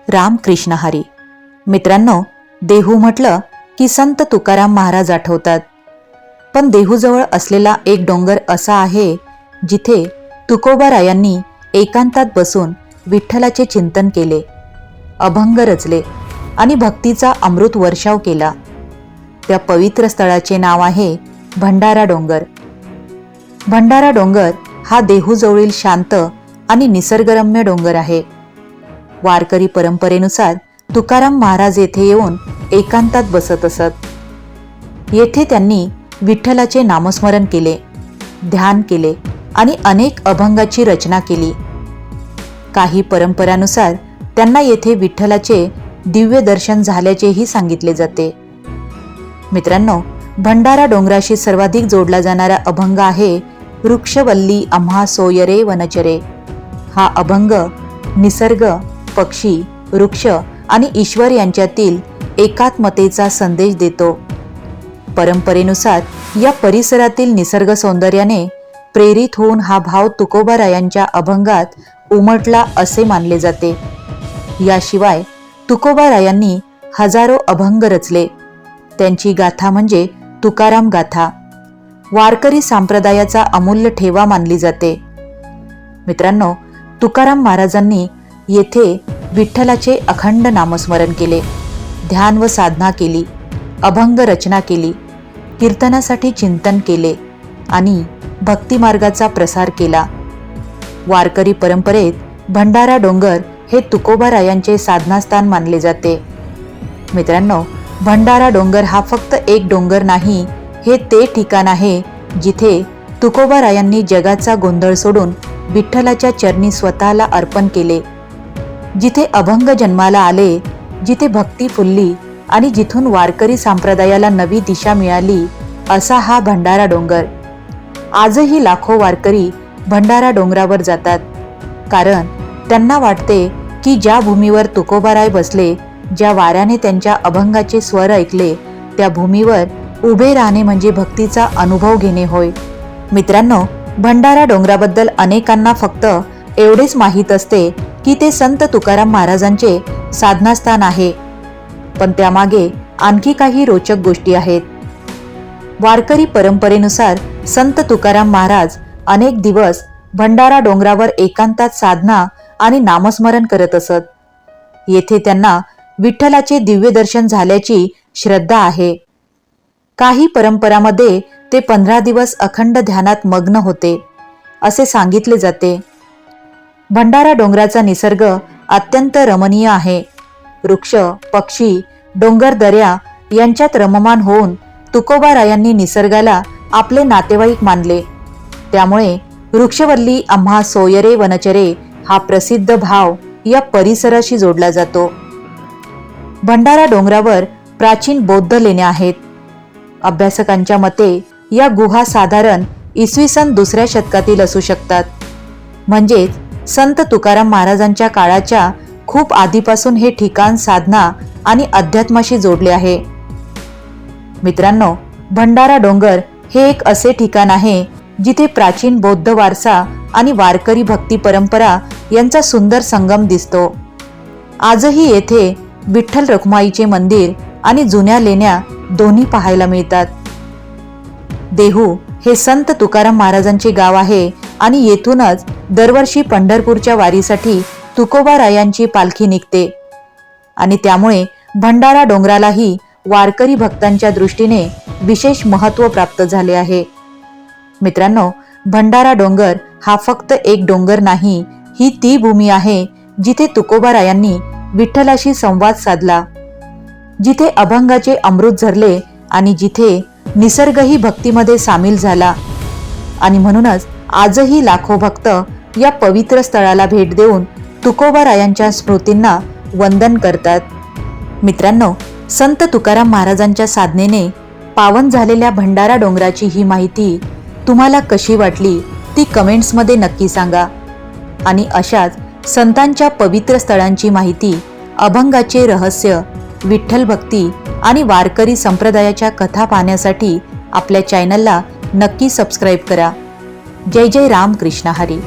रामकृष्ण हरी. मित्रांनो, देहू म्हटलं की संत तुकाराम महाराज आठवतात. पण देहूजवळ असलेला एक डोंगर असा आहे जिथे तुकोबारायांनी एकांतात बसून विठ्ठलाचे चिंतन केले, अभंग रचले आणि भक्तीचा अमृत वर्षाव केला. त्या पवित्र स्थळाचे नाव आहे भंडारा डोंगर. भंडारा डोंगर हा देहूजवळील शांत आणि निसर्गरम्य डोंगर आहे. वारकरी परंपरेनुसार तुकाराम महाराज येथे येऊन एकांतात बसत असत. येथे त्यांनी विठ्ठलाचे नामस्मरण केले, ध्यान केले आणि अनेक अभंगाची रचना केली. काही परंपरानुसार त्यांना येथे विठ्ठलाचे दिव्य दर्शन झाल्याचेही सांगितले जाते. मित्रांनो, भंडारा डोंगराशी सर्वाधिक जोडला जाणारा अभंग आहे वृक्षवल्ली आम्हा सोयरे वनचरे. हा अभंग निसर्ग, पक्षी, वृक्ष आणि ईश्वर यांच्यातील एकात्मतेचा संदेश देतो. परंपरेनुसार या परिसरातील निसर्ग सौंदर्याने प्रेरित होऊन हा भाव तुकोबारायांच्या अभंगात उमटला असे मानले जाते. याशिवाय तुकोबारायांनी हजारो अभंग रचले. त्यांची गाथा म्हणजे तुकाराम गाथा वारकरी संप्रदायाचा अमूल्य ठेवा मानली जाते. मित्रांनो, तुकाराम महाराजांनी येथे विठ्ठलाचे अखंड नामस्मरण केले, ध्यान व साधना केली, अभंग रचना केली, कीर्तनासाठी चिंतन केले आणि भक्तिमार्गाचा प्रसार केला. वारकरी परंपरेत भंडारा डोंगर हे तुकोबारायांचे साधनास्थान मानले जाते. मित्रांनो, भंडारा डोंगर हा फक्त एक डोंगर नाही, हे ते ठिकाण आहे जिथे तुकोबारायांनी जगाचा गोंधळ सोडून विठ्ठलाच्या चरणी स्वतःला अर्पण केले, जिथे अभंग जन्माला आले, जिथे भक्ती फुलली आणि जिथून वारकरी संप्रदायाला नवी दिशा मिळाली, असा हा भंडारा डोंगर. आजही लाखो वारकरी भंडारा डोंगरावर जातात, कारण त्यांना वाटते की ज्या भूमीवर तुकोबाराय बसले, ज्या वाऱ्याने त्यांच्या अभंगाचे स्वर ऐकले, त्या भूमीवर उभे राहणे म्हणजे भक्तीचा अनुभव घेणे होय. मित्रांनो, भंडारा डोंगराबद्दल अनेकांना फक्त एवढेच माहीत असते की ते संत तुकाराम महाराजांचे साधनास्थान आहे, पण त्यामागे आणखी काही रोचक गोष्टी आहेत. वारकरी परंपरेनुसार संत तुकाराम महाराज अनेक दिवस भंडारा डोंगरावर एकांतात साधना आणि नामस्मरण करत असत. येथे त्यांना विठ्ठलाचे दिव्य दर्शन झाल्याची श्रद्धा आहे. काही परंपरांमध्ये ते 15 दिवस अखंड ध्यानात मग्न होते असे सांगितले जाते. भंडारा डोंगराचा निसर्ग अत्यंत रमणीय आहे. वृक्ष, पक्षी, डोंगर, दऱ्या यांच्यात रममान होऊन तुकोबारायांनी निसर्गाला आपले नातेवाईक मानले. त्यामुळे वृक्षवल्ली आम्हा सोयरे वनचरे हा प्रसिद्ध भाव या परिसराशी जोडला जातो. भंडारा डोंगरावर प्राचीन बौद्ध लेण्या आहेत. अभ्यासकांच्या मते या गुहा साधारण इसवी सन 2ऱ्या शतकातील असू शकतात. म्हणजेच संत तुकाराम महाराजांच्या काळाच्या खूप आधीपासून हे ठिकाण साधना आणि अध्यात्माशी जोडले आहे. मित्रांनो, भंडारा डोंगर हे एक असे ठिकाण आहे जिथे प्राचीन बौद्ध वारसा आणि वारकरी भक्ती परंपरा यांचा सुंदर संगम दिसतो. आजही येथे विठ्ठल रखुमाईचे मंदिर आणि जुन्या लेण्या दोन्ही पाहायला मिळतात. देहू हे संत तुकाराम महाराजांचे गाव आहे आणि येथूनच दरवर्षी पंढरपूरच्या वारीसाठी तुकोबारायांची पालखी निघते आणि त्यामुळे भंडारा डोंगरालाही वारकरी भक्तांच्या दृष्टीने विशेष महत्त्व प्राप्त झाले आहे. मित्रांनो, भंडारा डोंगर हा फक्त एक डोंगर नाही, ही ती भूमी आहे जिथे तुकोबारायांनी विठ्ठलाशी संवाद साधला, जिथे अभंगाचे अमृत झरले आणि जिथे निसर्गही भक्तीमध्ये सामील झाला. आणि म्हणूनच आजही लाखो भक्त या पवित्र स्थळाला भेट देऊन तुकोबारायांच्या स्मृतींना वंदन करतात. मित्रांनो, संत तुकाराम महाराजांच्या साधनेने पावन झालेल्या भंडारा डोंगराची ही माहिती तुम्हाला कशी वाटली ती कमेंट्समध्ये नक्की सांगा. आणि अशाच संतांच्या पवित्र स्थळांची माहिती, अभंगाचे रहस्य, विठ्ठल भक्ती आणि वारकरी संप्रदायाच्या कथा पाहण्यासाठी आपल्या चॅनलला नक्की सबस्क्राईब करा. जय जय रामकृष्ण हरी.